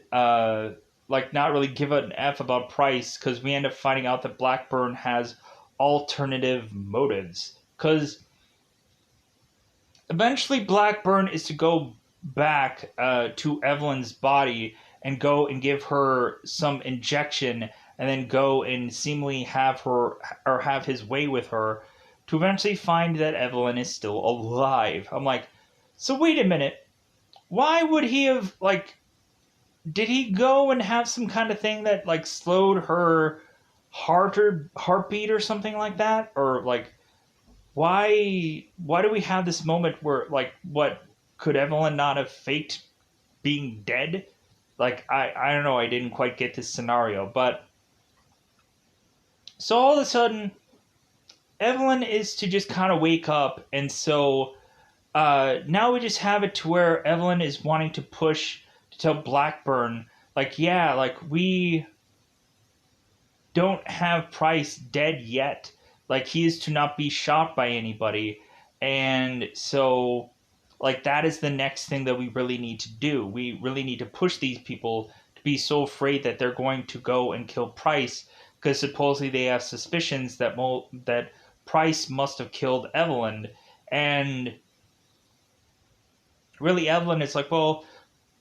like not really give an F about Price, because we end up finding out that Blackburn has alternative motives. Because eventually Blackburn is to go back to Evelyn's body and go and give her some injection, and then go and seemingly have her, or have his way with her, to eventually find that Evelyn is still alive. I'm like, so wait a minute. Why would he have, like, did he go and have some kind of thing that, like, slowed her heartbeat or something like that? Or, like, why do we have this moment where, like, what, could Evelyn not have faked being dead? Like, I don't know, I didn't quite get this scenario, but so all of a sudden Evelyn is to just kind of wake up, and so now we just have it to where Evelyn is wanting to push to tell Blackburn, like, yeah, like, we don't have Price dead yet. Like, he is to not be shot by anybody. And so, like, that is the next thing that we really need to do. We really need to push these people to be so afraid that they're going to go and kill Price, because supposedly they have suspicions that that Price must have killed Evelyn. And really, Evelyn is like, well,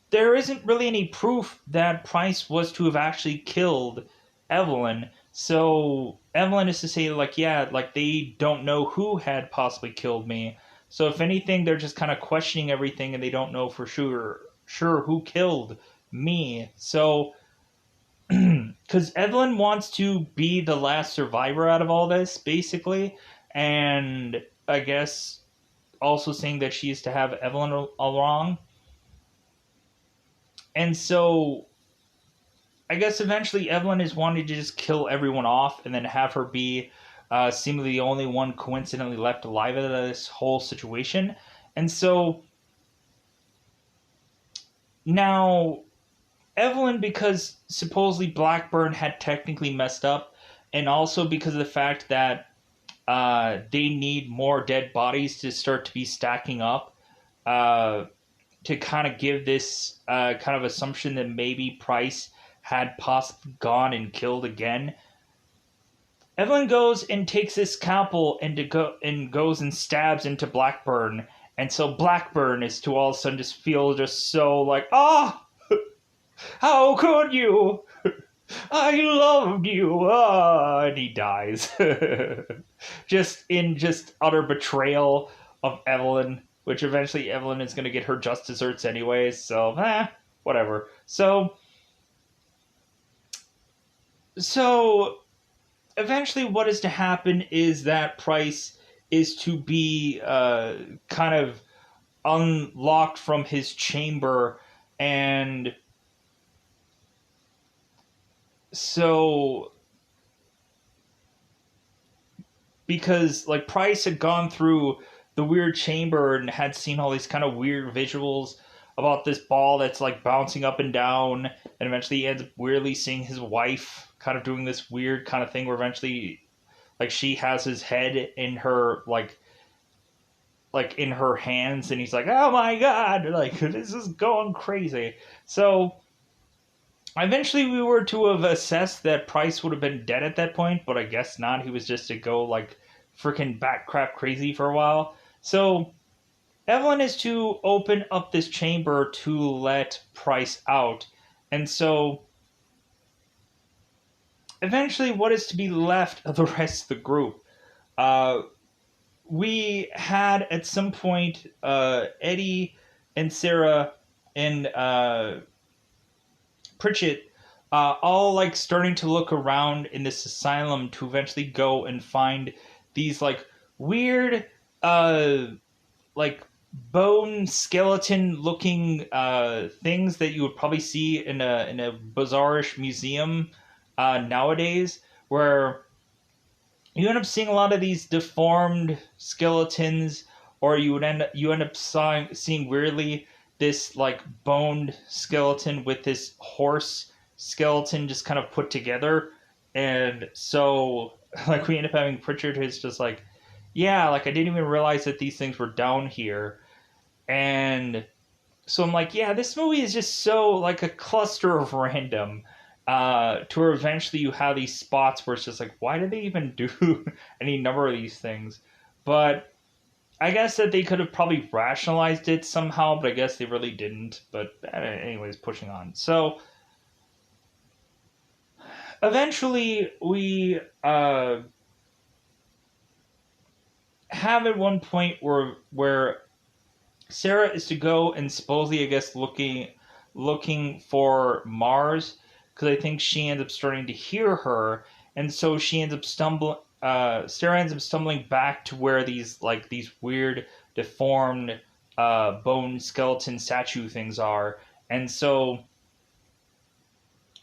there isn't really any proof that Price was to have actually killed Evelyn. So Evelyn is to say, like, yeah, like, they don't know who had possibly killed me. So if anything, they're just kind of questioning everything, and they don't know for sure who killed me. So, because Evelyn wants to be the last survivor out of all this, basically, and I guess also saying that she is to have Evelyn along. And so I guess eventually Evelyn is wanting to just kill everyone off, and then have her be seemingly the only one coincidentally left alive in this whole situation. And so now Evelyn, because supposedly Blackburn had technically messed up, and also because of the fact that they need more dead bodies to start to be stacking up, to kind of give this kind of assumption that maybe Price had possibly gone and killed again. Evelyn goes and takes this scalpel and goes and stabs into Blackburn. And so Blackburn is to all of a sudden just feel just so like, ah, how could you? I loved you. Ah, and he dies. just utter betrayal of Evelyn, which eventually Evelyn is going to get her just desserts anyways. So, whatever. So eventually what is to happen is that Price is to be kind of unlocked from his chamber, and so because like Price had gone through the weird chamber and had seen all these kind of weird visuals about this ball that's like bouncing up and down, and eventually he ends up weirdly seeing his wife kind of doing this weird kind of thing where eventually like she has his head in her like in her hands, and he's like, oh my god, like this is going crazy. So eventually we were to have assessed that Price would have been dead at that point, but I guess not. He was just to go like freaking bat crap crazy for a while. So Evelyn is to open up this chamber to let Price out. And so eventually what is to be left of the rest of the group? We had at some point Eddie and Sarah and Pritchett all like starting to look around in this asylum to eventually go and find these like weird like bone skeleton looking things that you would probably see in a bizarrish museum nowadays, where you end up seeing a lot of these deformed skeletons, or you end up seeing weirdly this like boned skeleton with this horse skeleton just kind of put together. And so like we end up having Pritchard who's just like, yeah, like I didn't even realize that these things were down here. And so I'm like, yeah, this movie is just so like a cluster of random. To where eventually you have these spots where it's just like, why did they even do any number of these things? But I guess that they could have probably rationalized it somehow, but I guess they really didn't. But anyways, pushing on. So eventually we have at one point where Sarah is to go and supposedly, I guess, looking for Mars, because I think she ends up starting to hear her, and so she ends up stumbling. Sarah ends up stumbling back to where these weird deformed bone skeleton statue things are, and so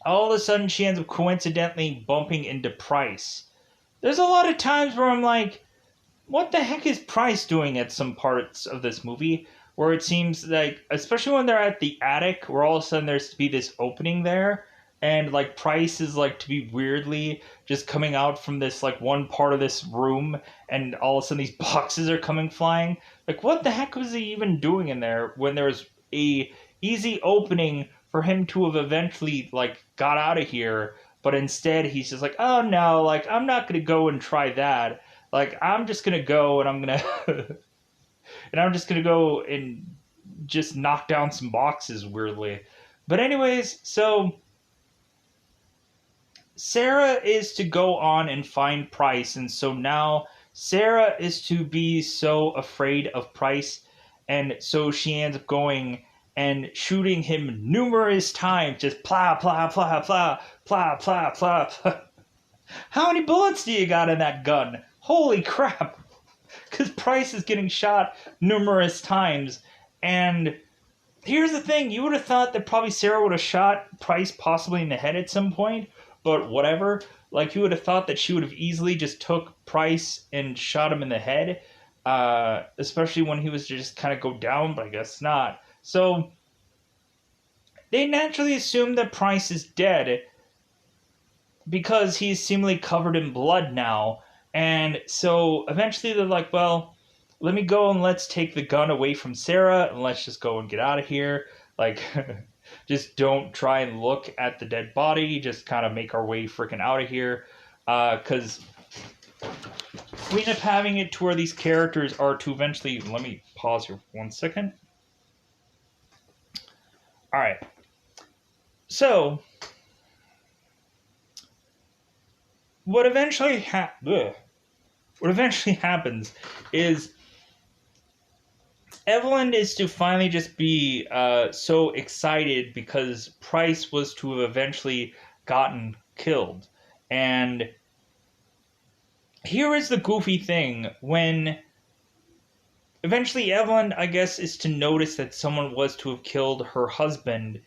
all of a sudden she ends up coincidentally bumping into Price. There's a lot of times where I'm like, what the heck is Price doing at some parts of this movie? Where it seems like, especially when they're at the attic, where all of a sudden there's to be this opening there, and like Price is like to be weirdly just coming out from this like one part of this room, and all of a sudden these boxes are coming flying. Like, what the heck was he even doing in there when there was a easy opening for him to have eventually like got out of here? But instead he's just like, oh no, like I'm not gonna go and try that. Like I'm just gonna go and I'm gonna and I'm just gonna go and just knock down some boxes weirdly. But anyways, so Sarah is to go on and find Price, and so now Sarah is to be so afraid of Price, and so she ends up going and shooting him numerous times, just plah, plah, plah, plah, plah, plah, plah, plah. How many bullets do you got in that gun? Holy crap! Because Price is getting shot numerous times, and here's the thing, you would have thought that probably Sarah would have shot Price possibly in the head at some point, but whatever. Like, you would have thought that she would have easily just took Price and shot him in the head, especially when he was just kind of go down, but I guess not. So they naturally assume that Price is dead because he's seemingly covered in blood now. And so eventually they're like, well, let me go and let's take the gun away from Sarah and let's just go and get out of here. Like, just don't try and look at the dead body. Just kind of make our way freaking out of here. Because we end up having it to where these characters are to eventually... Let me pause here for 1 second. Alright. So, what eventually happens is Evelyn is to finally just be so excited because Price was to have eventually gotten killed. And here is the goofy thing. When eventually Evelyn, I guess, is to notice that someone was to have killed her husband,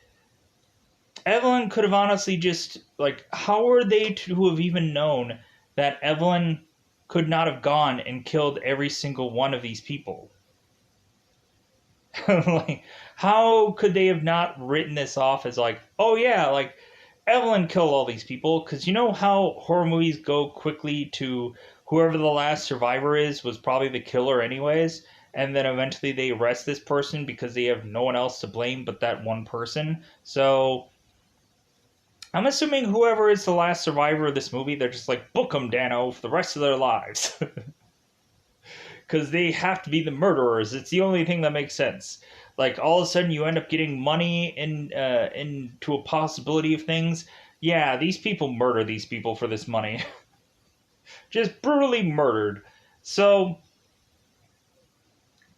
Evelyn could have honestly just, like, how were they to have even known that Evelyn could not have gone and killed every single one of these people? Like, how could they have not written this off as like, oh yeah, like, Evelyn killed all these people? Because you know how horror movies go quickly to whoever the last survivor is was probably the killer anyways, and then eventually they arrest this person because they have no one else to blame but that one person. So I'm assuming whoever is the last survivor of this movie, they're just like, book them, Dano, for the rest of their lives. Because they have to be the murderers. It's the only thing that makes sense. Like, all of a sudden you end up getting money into a possibility of things. Yeah, these people murder these people for this money. Just brutally murdered. So,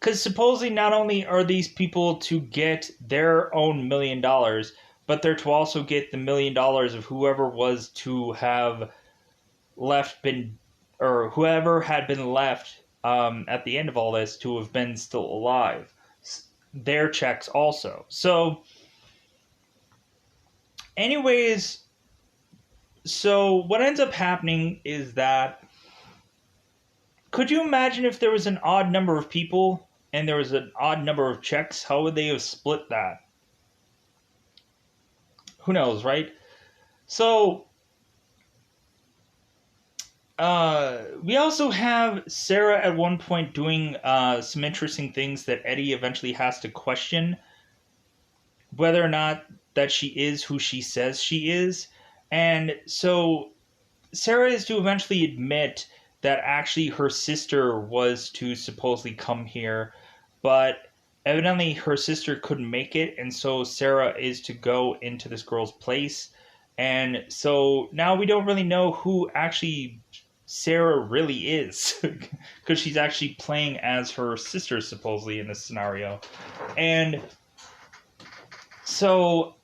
because supposedly not only are these people to get their own $1 million, but they're to also get the $1 million of whoever was to have whoever had been left at the end of all this to have been still alive. Their checks also. So, anyways, so what ends up happening is that, could you imagine if there was an odd number of people and there was an odd number of checks? How would they have split that? Who knows, right? So, we also have Sarah at one point doing some interesting things that Eddie eventually has to question whether or not that she is who she says she is. And so Sarah is to eventually admit that actually her sister was to supposedly come here, but evidently her sister couldn't make it, and so Sarah is to go into this girl's place. And so now we don't really know who actually Sarah really is, because she's actually playing as her sister supposedly in this scenario. And so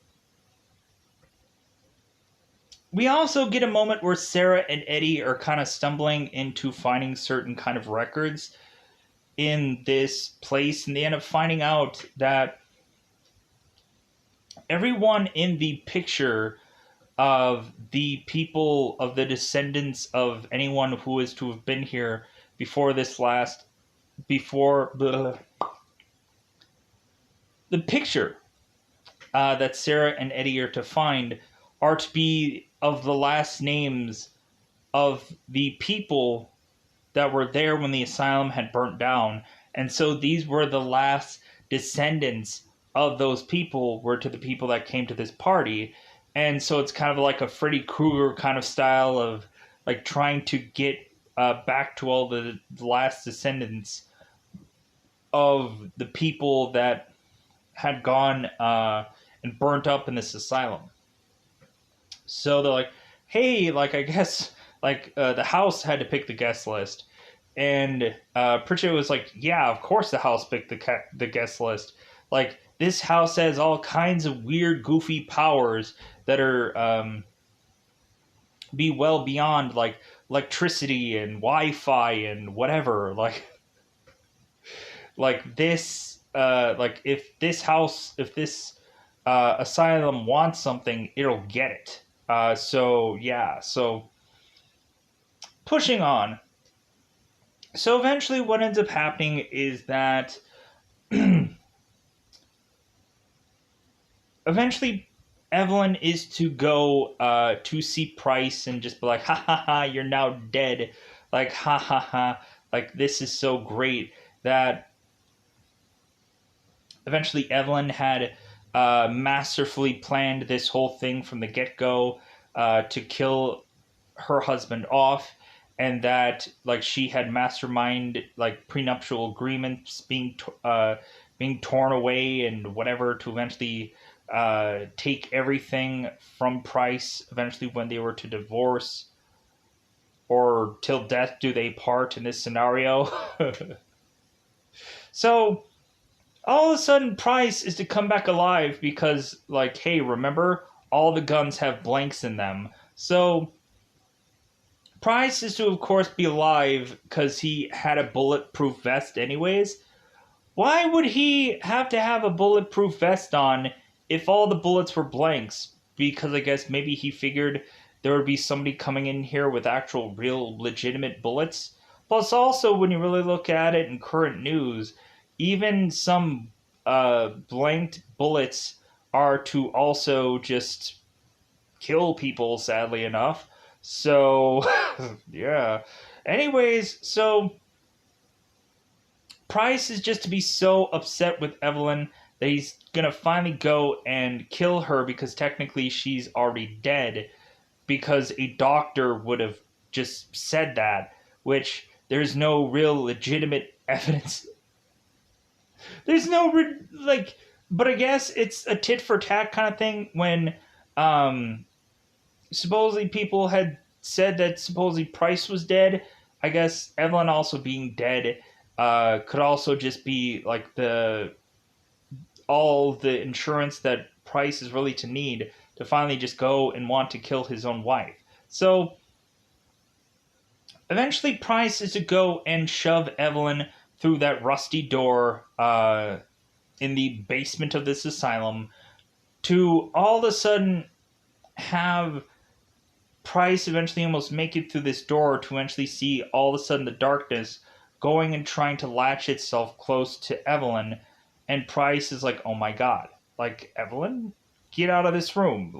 we also get a moment where Sarah and Eddie are kind of stumbling into finding certain kind of records in this place, and they end up finding out that everyone in the picture of the people, of the descendants of anyone who is to have been here before the picture that Sarah and Eddie are to find are to be of the last names of the people that were there when the asylum had burnt down. And so these were the last descendants of those people, were to the people that came to this party. And so it's kind of like a Freddy Krueger kind of style of like trying to get back to all the last descendants of the people that had gone and burnt up in this asylum. So they're like, hey, like, I guess, like, the house had to pick the guest list. And Pritchett was like, yeah, of course the house picked the guest list. Like, this house has all kinds of weird, goofy powers that are be well beyond, like, electricity and Wi-Fi and whatever. Like this, like, if this asylum wants something, it'll get it. So, yeah, so pushing on. So eventually what ends up happening is that eventually Evelyn is to go to see Price and just be like, ha ha ha, you're now dead. Like, ha ha ha, like, this is so great. That eventually Evelyn had masterfully planned this whole thing from the get-go to kill her husband off. and that like she had mastermind like prenuptial agreements being torn away and whatever to eventually take everything from Price eventually when they were to divorce, or till death do they part in this scenario. So all of a sudden Price is to come back alive because, like, hey, remember, all the guns have blanks in them. So Price is to, of course, be alive because he had a bulletproof vest anyways. Why would he have to have a bulletproof vest on if all the bullets were blanks? Because I guess maybe he figured there would be somebody coming in here with actual, real, legitimate bullets. Plus, also, when you really look at it in current news, even some blanked bullets are to also just kill people, sadly enough. So, yeah. Anyways, so Price is just to be so upset with Evelyn that he's gonna finally go and kill her because technically she's already dead, because a doctor would have just said that, which there's no real legitimate evidence. There's no like, but I guess it's a tit for tat kind of thing when supposedly people had said that supposedly Price was dead. I guess Evelyn also being dead could also just be like all the insurance that Price is really to need to finally just go and want to kill his own wife. So eventually Price is to go and shove Evelyn through that rusty door in the basement of this asylum, to all of a sudden have Price eventually almost make it through this door to eventually see all of a sudden the darkness going and trying to latch itself close to Evelyn. And Price is like, oh my god, like, Evelyn, get out of this room.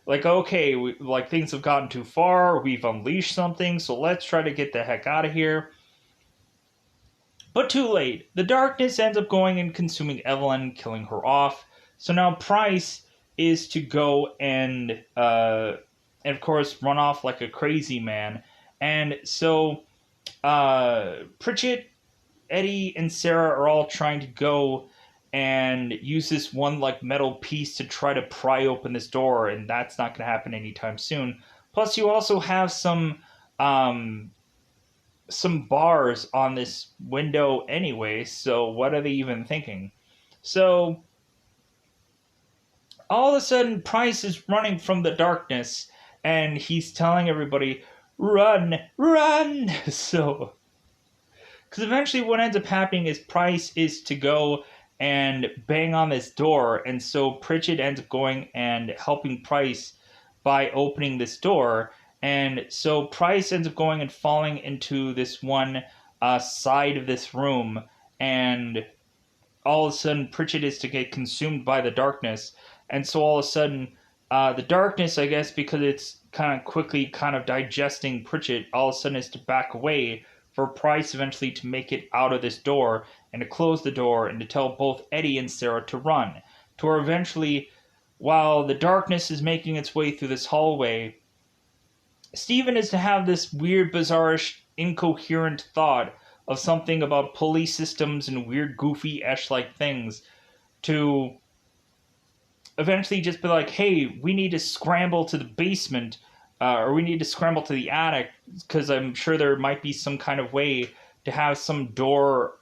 Like okay, like things have gotten too far, we've unleashed something, so let's try to get the heck out of here. But too late. The darkness ends up going and consuming Evelyn, killing her off. So now Price is to go and of course run off like a crazy man. And so Pritchett, Eddie, and Sarah are all trying to go and use this one like metal piece to try to pry open this door, and that's not going to happen anytime soon. Plus, you also have some bars on this window anyway, so what are they even thinking? So all of a sudden Price is running from the darkness and he's telling everybody, run, run. So because eventually what ends up happening is Price is to go and bang on this door, and so Pritchett ends up going and helping Price by opening this door. And so Price ends up going and falling into this one side of this room, and all of a sudden Pritchett is to get consumed by the darkness. And so all of a sudden the darkness, I guess because it's kind of quickly kind of digesting Pritchett, all of a sudden is to back away for Price eventually to make it out of this door and to close the door and to tell both Eddie and Sarah to run. To where eventually, while the darkness is making its way through this hallway, Stephen is to have this weird, bizarrish, incoherent thought of something about pulley systems and weird, goofy, Esh-like things, to eventually just be like, hey, we need to scramble to the basement, or we need to scramble to the attic, because I'm sure there might be some kind of way to have some door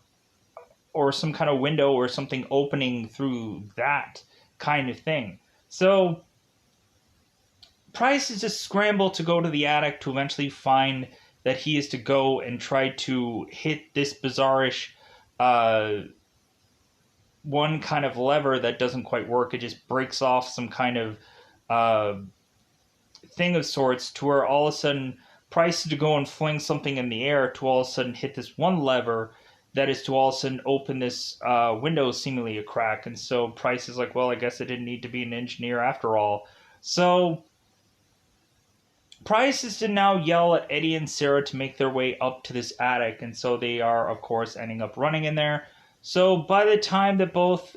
or some kind of window or something opening through that kind of thing. So Price is just scramble to go to the attic to eventually find that he is to go and try to hit this bizarrish one kind of lever that doesn't quite work. It just breaks off some kind of thing of sorts, to where all of a sudden Price is to go and fling something in the air to all of a sudden hit this one lever that is to all of a sudden open this window seemingly a crack. And so Price is like, well, I guess I didn't need to be an engineer after all. So Price is to now yell at Eddie and Sarah to make their way up to this attic, and so they are, of course, ending up running in there. So by the time that both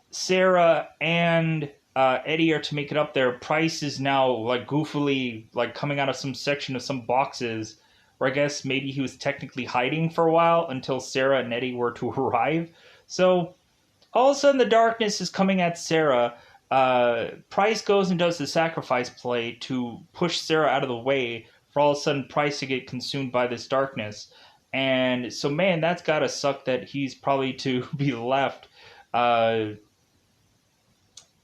Sarah and Eddie are to make it up there, Price is now like goofily like coming out of some section of some boxes where I guess maybe he was technically hiding for a while until Sarah and Eddie were to arrive. So all of a sudden the darkness is coming at Sarah. Price goes and does the sacrifice play to push Sarah out of the way for all of a sudden Price to get consumed by this darkness. And so, man, that's gotta suck that he's probably to be left uh,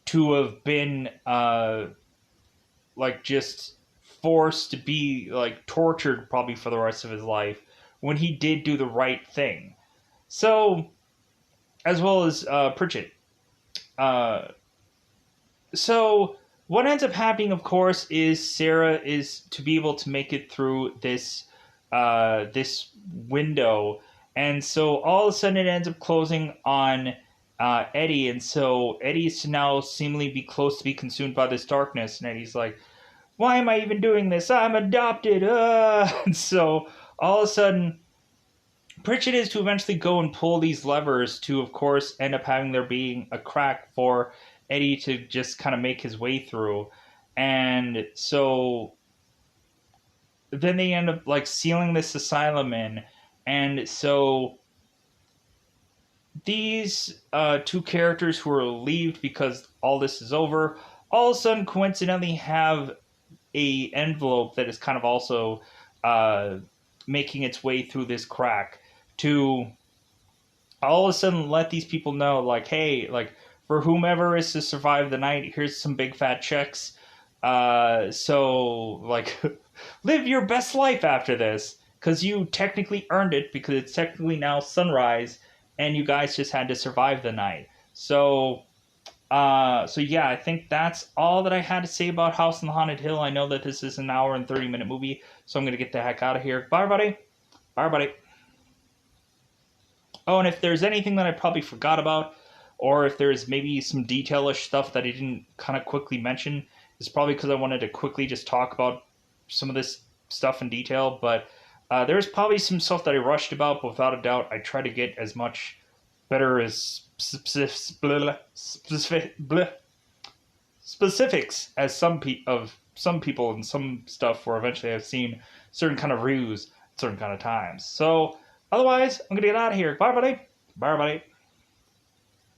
to have been like just forced to be like tortured probably for the rest of his life when he did do the right thing. So, as well as Pritchett. Uh, so what ends up happening, of course, is Sarah is to be able to make it through this window, and so all of a sudden it ends up closing on Eddie, and so Eddie's to now seemingly be close to be consumed by this darkness, and Eddie's like, "Why am I even doing this? I'm adopted." And so all of a sudden Pritchett is to eventually go and pull these levers to, of course, end up having there being a crack for Eddie to just kind of make his way through. And so then they end up like sealing this asylum in. And so these two characters who are relieved because all this is over, all of a sudden coincidentally have a envelope that is kind of also making its way through this crack to all of a sudden let these people know, like, hey, like, for whomever is to survive the night, here's some big fat checks. So, like, live your best life after this, because you technically earned it, because it's technically now sunrise, and you guys just had to survive the night. So, so yeah, I think that's all that I had to say about House on the Haunted Hill. I know that this is an hour and 30-minute movie, so I'm going to get the heck out of here. Bye, everybody. Bye, everybody. Oh, and if there's anything that I probably forgot about, or if there's maybe some detailish stuff that I didn't kind of quickly mention, it's probably because I wanted to quickly just talk about some of this stuff in detail. But there's probably some stuff that I rushed about, but without a doubt, I try to get as much better as specifics as some people and some stuff where eventually I've seen certain kind of reviews at certain kind of times. So otherwise, I'm gonna get out of here. Bye, buddy. Bye, buddy.